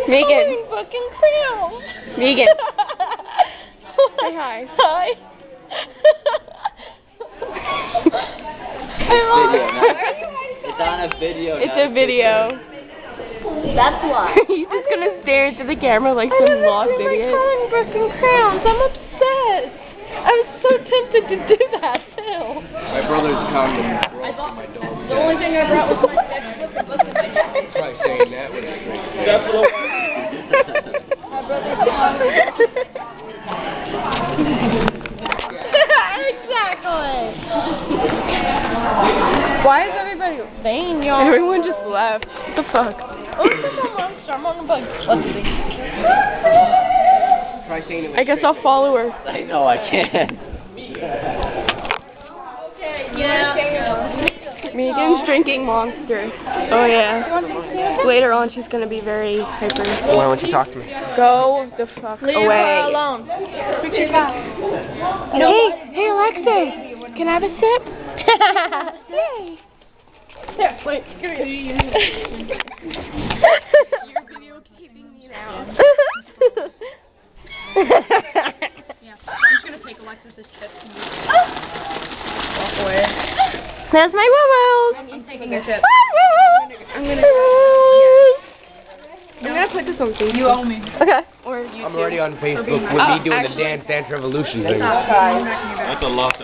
Megan. Fucking cramps. Megan. Say hi. Hi. It's on a video. It's a video. That's why. He's just gonna stare into the camera like some lost idiot. I'm fucking cramps. I'm upset. I was so tempted to do that too. My brother's condom broke and my dog. The only thing I brought was my textbook and book in my He's probably saying that when he's drinking. My brother's Exactly. Why is everybody vain, y'all? Everyone just left. What the fuck? Oh, this is a monster. I'm on the bug. Let's see. Try saying it with I guess I'll follow her. I know I can. Yeah. Megan's drinking Monster. Oh yeah. Later on she's gonna be very hyper. Why don't you talk to me? Go the fuck Leave away. her alone. Hey Alexis, can I have a sip? Yay. There, wait, give me You're videotaping me now. Yeah, I'm just gonna take Alexis' chips and walk away. That's my Wowos. I'm taking your chips. I'm gonna put this on Facebook. You owe me. Okay. Or YouTube. I'm already on Facebook with Oh, me doing actually- the Dance Revolution thing. Okay. That's a lot to